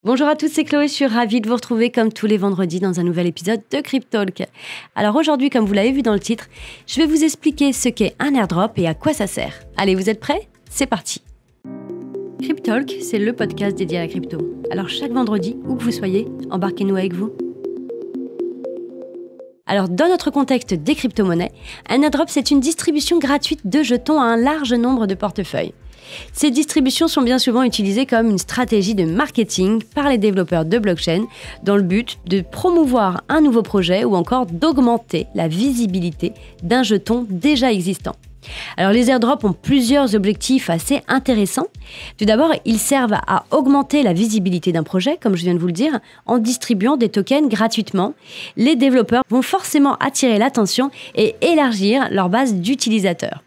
Bonjour à tous, c'est Chloé, je suis ravie de vous retrouver comme tous les vendredis dans un nouvel épisode de Cryptalk. Alors aujourd'hui, comme vous l'avez vu dans le titre, je vais vous expliquer ce qu'est un airdrop et à quoi ça sert. Allez, vous êtes prêts? C'est parti. Cryptalk, c'est le podcast dédié à la crypto. Alors chaque vendredi, où que vous soyez, embarquez-nous avec vous. Alors, dans notre contexte des crypto-monnaies, un airdrop, c'est une distribution gratuite de jetons à un large nombre de portefeuilles. Ces distributions sont bien souvent utilisées comme une stratégie de marketing par les développeurs de blockchain dans le but de promouvoir un nouveau projet ou encore d'augmenter la visibilité d'un jeton déjà existant. Alors les airdrops ont plusieurs objectifs assez intéressants. Tout d'abord, ils servent à augmenter la visibilité d'un projet, comme je viens de vous le dire, en distribuant des tokens gratuitement. Les développeurs vont forcément attirer l'attention et élargir leur base d'utilisateurs.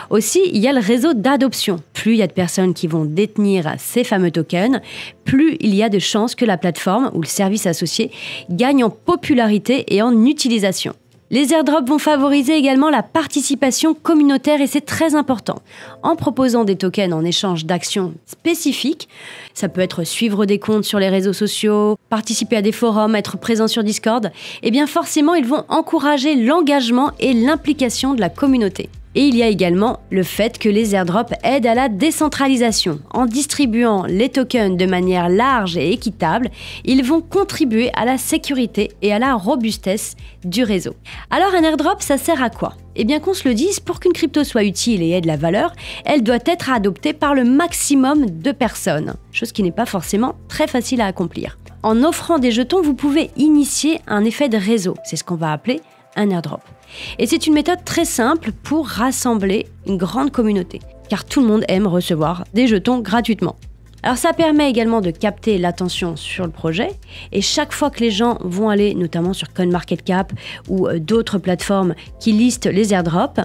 Aussi, il y a le réseau d'adoption. Plus il y a de personnes qui vont détenir ces fameux tokens, plus il y a de chances que la plateforme ou le service associé gagne en popularité et en utilisation. Les airdrops vont favoriser également la participation communautaire et c'est très important. En proposant des tokens en échange d'actions spécifiques, ça peut être suivre des comptes sur les réseaux sociaux, participer à des forums, être présent sur Discord, et bien forcément ils vont encourager l'engagement et l'implication de la communauté. Et il y a également le fait que les airdrops aident à la décentralisation. En distribuant les tokens de manière large et équitable, ils vont contribuer à la sécurité et à la robustesse du réseau. Alors un airdrop, ça sert à quoi ? Eh bien qu'on se le dise, pour qu'une crypto soit utile et ait de la valeur, elle doit être adoptée par le maximum de personnes, chose qui n'est pas forcément très facile à accomplir. En offrant des jetons, vous pouvez initier un effet de réseau, c'est ce qu'on va appeler un airdrop. Et c'est une méthode très simple pour rassembler une grande communauté, car tout le monde aime recevoir des jetons gratuitement. Alors ça permet également de capter l'attention sur le projet, et chaque fois que les gens vont aller, notamment sur CoinMarketCap ou d'autres plateformes qui listent les airdrops,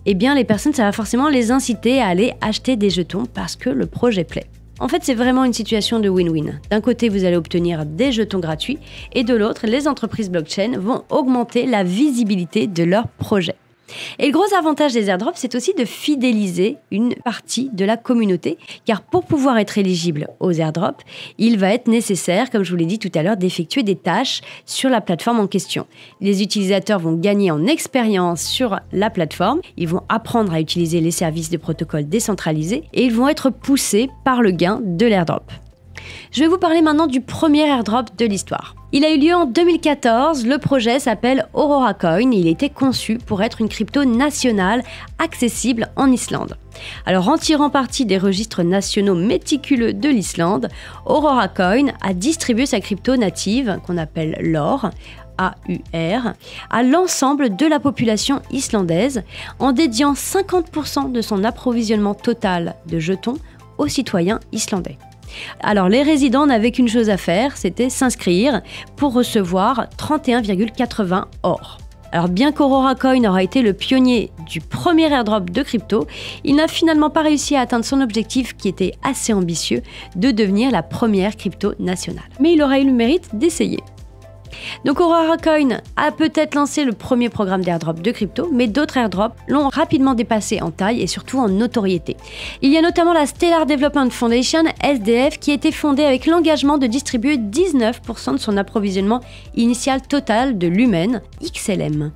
eh bien les personnes, ça va forcément les inciter à aller acheter des jetons parce que le projet plaît. En fait, c'est vraiment une situation de win-win. D'un côté, vous allez obtenir des jetons gratuits et de l'autre, les entreprises blockchain vont augmenter la visibilité de leur projet. Et le gros avantage des airdrops, c'est aussi de fidéliser une partie de la communauté, car pour pouvoir être éligible aux airdrops, il va être nécessaire, comme je vous l'ai dit tout à l'heure, d'effectuer des tâches sur la plateforme en question. Les utilisateurs vont gagner en expérience sur la plateforme, ils vont apprendre à utiliser les services de protocole décentralisés et ils vont être poussés par le gain de l'airdrop. Je vais vous parler maintenant du premier airdrop de l'histoire. Il a eu lieu en 2014, le projet s'appelle Aurora Coin et il a été conçu pour être une crypto nationale accessible en Islande. Alors en tirant parti des registres nationaux méticuleux de l'Islande, Aurora Coin a distribué sa crypto native, qu'on appelle l'or, AUR, à l'ensemble de la population islandaise en dédiant 50% de son approvisionnement total de jetons aux citoyens islandais. Alors les résidents n'avaient qu'une chose à faire, c'était s'inscrire pour recevoir 31,80 or. Alors bien qu'Aurora Coin aura été le pionnier du premier airdrop de crypto, il n'a finalement pas réussi à atteindre son objectif qui était assez ambitieux de devenir la première crypto nationale. Mais il aura eu le mérite d'essayer. Donc Aurora Coin a peut-être lancé le premier programme d'airdrop de crypto, mais d'autres airdrops l'ont rapidement dépassé en taille et surtout en notoriété. Il y a notamment la Stellar Development Foundation, SDF, qui a été fondée avec l'engagement de distribuer 19% de son approvisionnement initial total de Lumen, XLM.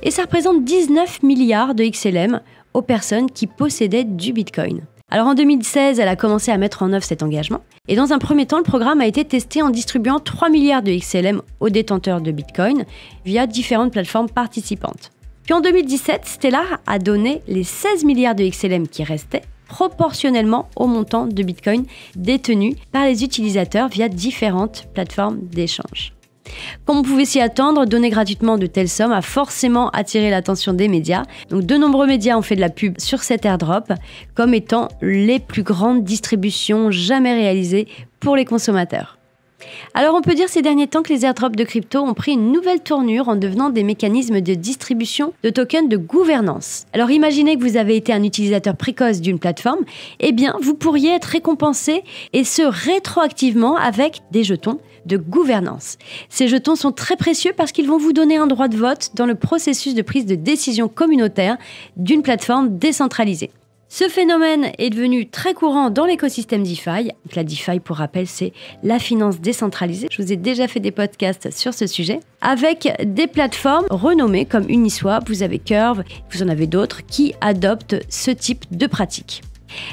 Et ça représente 19 milliards de XLM aux personnes qui possédaient du Bitcoin. Alors en 2016, elle a commencé à mettre en œuvre cet engagement. Et dans un premier temps, le programme a été testé en distribuant 3 milliards de XLM aux détenteurs de Bitcoin via différentes plateformes participantes. Puis en 2017, Stellar a donné les 16 milliards de XLM qui restaient proportionnellement au montant de Bitcoin détenu par les utilisateurs via différentes plateformes d'échange. Comme on pouvait s'y attendre, donner gratuitement de telles sommes a forcément attiré l'attention des médias. Donc de nombreux médias ont fait de la pub sur cet airdrop comme étant les plus grandes distributions jamais réalisées pour les consommateurs. Alors on peut dire ces derniers temps que les airdrops de crypto ont pris une nouvelle tournure en devenant des mécanismes de distribution de tokens de gouvernance. Alors imaginez que vous avez été un utilisateur précoce d'une plateforme, eh bien vous pourriez être récompensé et ce rétroactivement avec des jetons de gouvernance. Ces jetons sont très précieux parce qu'ils vont vous donner un droit de vote dans le processus de prise de décision communautaire d'une plateforme décentralisée. Ce phénomène est devenu très courant dans l'écosystème DeFi. Donc la DeFi, pour rappel, c'est la finance décentralisée. Je vous ai déjà fait des podcasts sur ce sujet. Avec des plateformes renommées comme Uniswap, vous avez Curve, vous en avez d'autres qui adoptent ce type de pratique.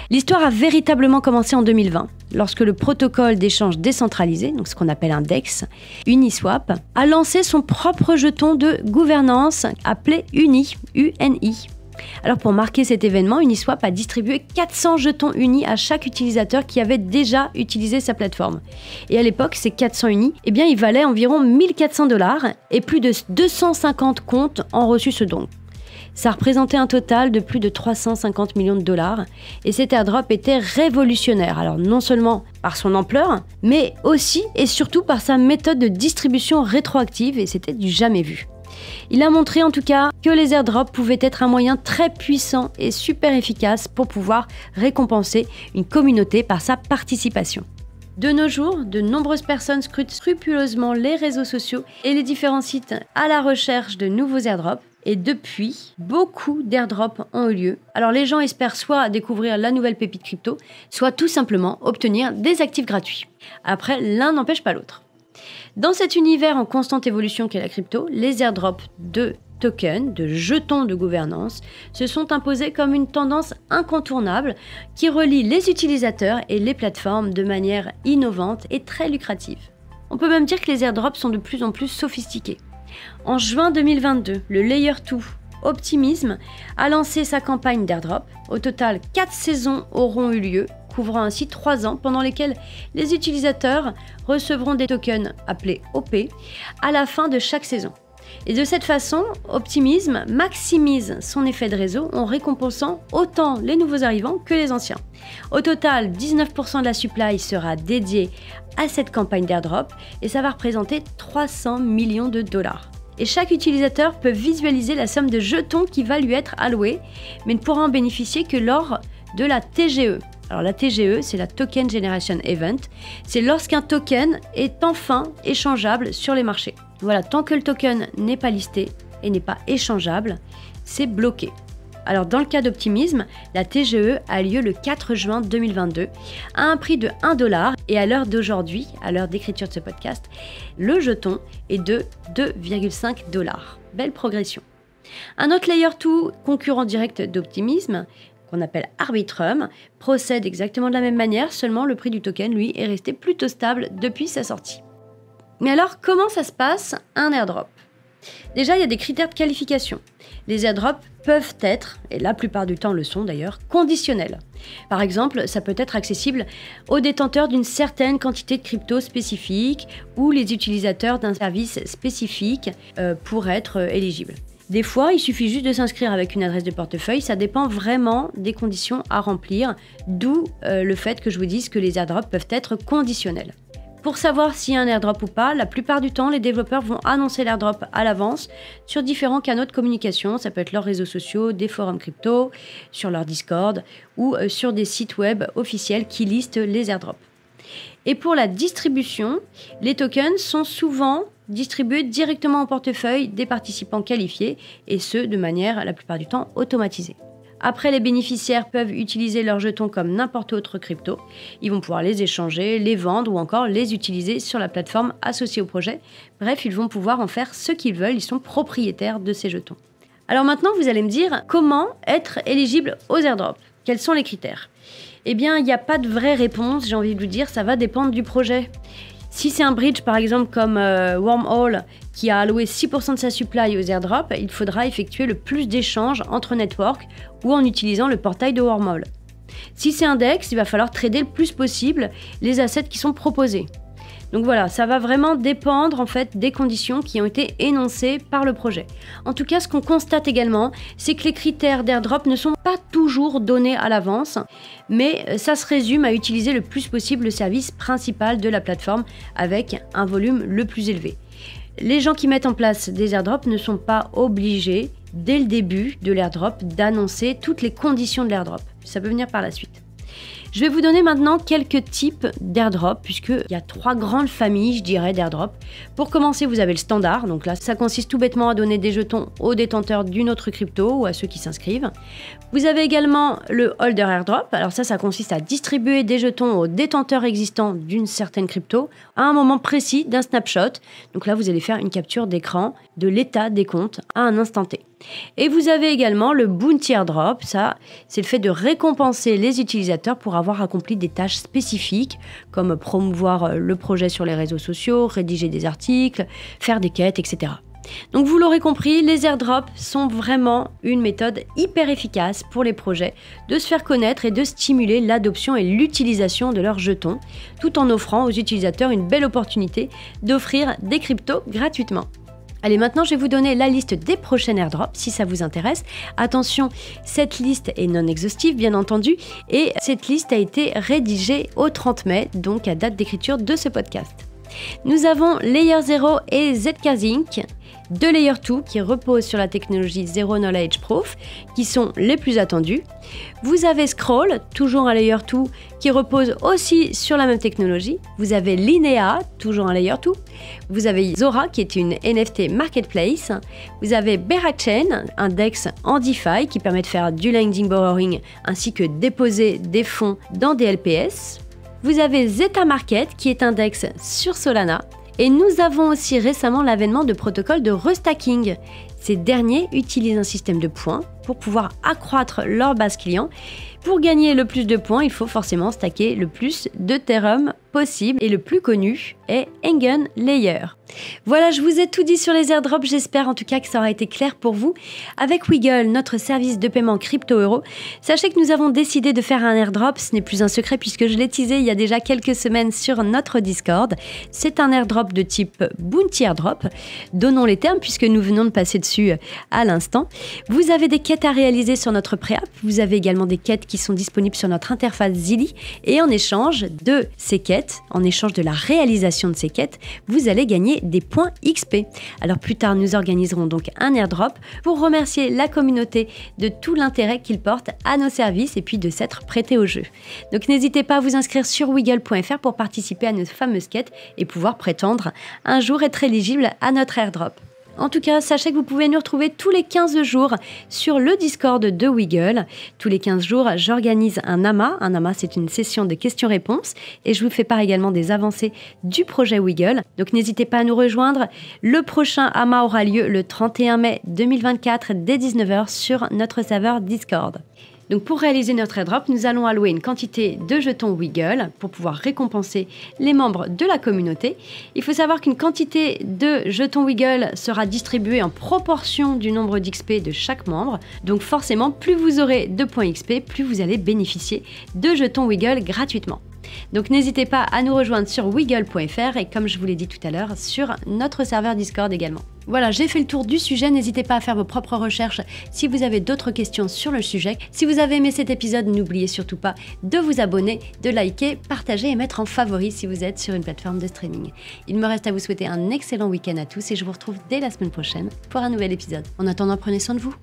L'histoire a véritablement commencé en 2020, lorsque le protocole d'échange décentralisé, donc ce qu'on appelle un DEX, Uniswap, a lancé son propre jeton de gouvernance appelé UNI. Alors pour marquer cet événement, Uniswap a distribué 400 jetons UNI à chaque utilisateur qui avait déjà utilisé sa plateforme. Et à l'époque, ces 400 UNI, ils valaient environ 1400 $ et plus de 250 comptes ont reçu ce don. Ça représentait un total de plus de 350 millions de dollars et cet airdrop était révolutionnaire. Alors non seulement par son ampleur, mais aussi et surtout par sa méthode de distribution rétroactive et c'était du jamais vu. Il a montré en tout cas que les airdrops pouvaient être un moyen très puissant et super efficace pour pouvoir récompenser une communauté par sa participation. De nos jours, de nombreuses personnes scrutent scrupuleusement les réseaux sociaux et les différents sites à la recherche de nouveaux airdrops. Et depuis, beaucoup d'airdrops ont eu lieu. Alors les gens espèrent soit découvrir la nouvelle pépite crypto, soit tout simplement obtenir des actifs gratuits. Après, l'un n'empêche pas l'autre. Dans cet univers en constante évolution qu'est la crypto, les airdrops de tokens, de jetons de gouvernance, se sont imposés comme une tendance incontournable qui relie les utilisateurs et les plateformes de manière innovante et très lucrative. On peut même dire que les airdrops sont de plus en plus sophistiqués. En juin 2022, le Layer 2 Optimism a lancé sa campagne d'airdrop. Au total, 4 saisons auront eu lieu, couvrant ainsi 3 ans pendant lesquels les utilisateurs recevront des tokens appelés OP à la fin de chaque saison. Et de cette façon, Optimism maximise son effet de réseau en récompensant autant les nouveaux arrivants que les anciens. Au total, 19% de la supply sera dédiée à cette campagne d'airdrop et ça va représenter 300 millions de dollars. Et chaque utilisateur peut visualiser la somme de jetons qui va lui être allouée, mais ne pourra en bénéficier que lors de la TGE. Alors la TGE, c'est la Token Generation Event. C'est lorsqu'un token est enfin échangeable sur les marchés. Voilà, tant que le token n'est pas listé et n'est pas échangeable, c'est bloqué. Alors dans le cas d'Optimism, la TGE a lieu le 4 juin 2022 à un prix de 1 $ et à l'heure d'aujourd'hui, à l'heure d'écriture de ce podcast, le jeton est de 2,5 $. Belle progression. Un autre Layer 2 concurrent direct d'Optimism, qu'on appelle Arbitrum, procède exactement de la même manière, seulement le prix du token, lui, est resté plutôt stable depuis sa sortie. Mais alors, comment ça se passe un airdrop ? Déjà, il y a des critères de qualification. Les airdrops peuvent être, et la plupart du temps le sont d'ailleurs, conditionnels. Par exemple, ça peut être accessible aux détenteurs d'une certaine quantité de crypto spécifique ou les utilisateurs d'un service spécifique pour être éligibles. Des fois, il suffit juste de s'inscrire avec une adresse de portefeuille, ça dépend vraiment des conditions à remplir, d'où le fait que je vous dise que les airdrops peuvent être conditionnels. Pour savoir s'il y a un airdrop ou pas, la plupart du temps, les développeurs vont annoncer l'airdrop à l'avance sur différents canaux de communication. Ça peut être leurs réseaux sociaux, des forums crypto, sur leur Discord ou sur des sites web officiels qui listent les airdrops. Et pour la distribution, les tokens sont souvent distribués directement au portefeuille des participants qualifiés et ce, de manière la plupart du temps automatisée. Après, les bénéficiaires peuvent utiliser leurs jetons comme n'importe autre crypto. Ils vont pouvoir les échanger, les vendre ou encore les utiliser sur la plateforme associée au projet. Bref, ils vont pouvoir en faire ce qu'ils veulent. Ils sont propriétaires de ces jetons. Alors maintenant, vous allez me dire comment être éligible aux airdrops. Quels sont les critères ? Eh bien, il n'y a pas de vraie réponse, j'ai envie de vous dire, ça va dépendre du projet. Si c'est un bridge, par exemple, comme Wormhole, qui a alloué 6% de sa supply aux airdrops, il faudra effectuer le plus d'échanges entre networks ou en utilisant le portail de Wormhole. Si c'est un DEX, il va falloir trader le plus possible les assets qui sont proposés. Donc voilà, ça va vraiment dépendre en fait des conditions qui ont été énoncées par le projet. En tout cas, ce qu'on constate également, c'est que les critères d'airdrop ne sont pas toujours donnés à l'avance, mais ça se résume à utiliser le plus possible le service principal de la plateforme avec un volume le plus élevé. Les gens qui mettent en place des airdrops ne sont pas obligés, dès le début de l'airdrop, d'annoncer toutes les conditions de l'airdrop. Ça peut venir par la suite. Je vais vous donner maintenant quelques types d'airdrop, puisqu'il y a 3 grandes familles, je dirais, d'airdrop. Pour commencer, vous avez le standard. Donc là, ça consiste tout bêtement à donner des jetons aux détenteurs d'une autre crypto ou à ceux qui s'inscrivent. Vous avez également le holder airdrop. Alors ça consiste à distribuer des jetons aux détenteurs existants d'une certaine crypto à un moment précis d'un snapshot. Donc là, vous allez faire une capture d'écran de l'état des comptes à un instant T. Et vous avez également le bounty airdrop. Ça, c'est le fait de récompenser les utilisateurs pour avoir accompli des tâches spécifiques, comme promouvoir le projet sur les réseaux sociaux, rédiger des articles, faire des quêtes, etc. Donc vous l'aurez compris, les airdrops sont vraiment une méthode hyper efficace pour les projets de se faire connaître et de stimuler l'adoption et l'utilisation de leurs jetons, tout en offrant aux utilisateurs une belle opportunité d'offrir des cryptos gratuitement. Allez, maintenant je vais vous donner la liste des prochaines airdrops si ça vous intéresse. Attention, cette liste est non exhaustive bien entendu et cette liste a été rédigée au 30 mai, donc à date d'écriture de ce podcast. Nous avons Layer 0 et ZK Zinc, 2 Layer 2 qui reposent sur la technologie Zero Knowledge Proof, qui sont les plus attendus. Vous avez Scroll, toujours un Layer 2 qui repose aussi sur la même technologie. Vous avez Linea, toujours un Layer 2. Vous avez Zora qui est une NFT Marketplace. Vous avez Berachain, un DEX en DeFi qui permet de faire du lending borrowing ainsi que déposer des fonds dans des LPS. Vous avez Zeta Market qui est un DEX sur Solana. Et nous avons aussi récemment l'avènement de protocoles de restacking. Ces derniers utilisent un système de points pour pouvoir accroître leur base client. Pour gagner le plus de points, il faut forcément stacker le plus d'Ethereum possible et le plus connu est Engen Layer. Voilà, je vous ai tout dit sur les airdrops, j'espère en tout cas que ça aura été clair pour vous. Avec Wiggle, notre service de paiement crypto-euro, sachez que nous avons décidé de faire un airdrop, ce n'est plus un secret puisque je l'ai teasé il y a déjà quelques semaines sur notre Discord. C'est un airdrop de type Bounty Airdrop, donnons les termes puisque nous venons de passer dessus à l'instant. Vous avez des quêtes à réaliser sur notre préapp, vous avez également des quêtes qui sont disponibles sur notre interface Zilli et en échange de ces quêtes, en échange de la réalisation de ces quêtes, vous allez gagner des points XP. Alors plus tard, nous organiserons donc un airdrop pour remercier la communauté de tout l'intérêt qu'ils portent à nos services et puis de s'être prêtés au jeu. Donc n'hésitez pas à vous inscrire sur wiggle.fr pour participer à nos fameuses quêtes et pouvoir prétendre un jour être éligible à notre airdrop. En tout cas, sachez que vous pouvez nous retrouver tous les 15 jours sur le Discord de Wiggle. Tous les 15 jours, j'organise un AMA. Un AMA, c'est une session de questions-réponses et je vous fais part également des avancées du projet Wiggle. Donc n'hésitez pas à nous rejoindre. Le prochain AMA aura lieu le 31 mai 2024 dès 19 h sur notre serveur Discord. Donc pour réaliser notre airdrop, nous allons allouer une quantité de jetons Wiggle pour pouvoir récompenser les membres de la communauté. Il faut savoir qu'une quantité de jetons Wiggle sera distribuée en proportion du nombre d'XP de chaque membre. Donc forcément, plus vous aurez de points XP, plus vous allez bénéficier de jetons Wiggle gratuitement. Donc n'hésitez pas à nous rejoindre sur wiggle.fr et comme je vous l'ai dit tout à l'heure, sur notre serveur Discord également. Voilà, j'ai fait le tour du sujet, n'hésitez pas à faire vos propres recherches si vous avez d'autres questions sur le sujet. Si vous avez aimé cet épisode, n'oubliez surtout pas de vous abonner, de liker, partager et mettre en favori si vous êtes sur une plateforme de streaming. Il me reste à vous souhaiter un excellent week-end à tous et je vous retrouve dès la semaine prochaine pour un nouvel épisode. En attendant, prenez soin de vous.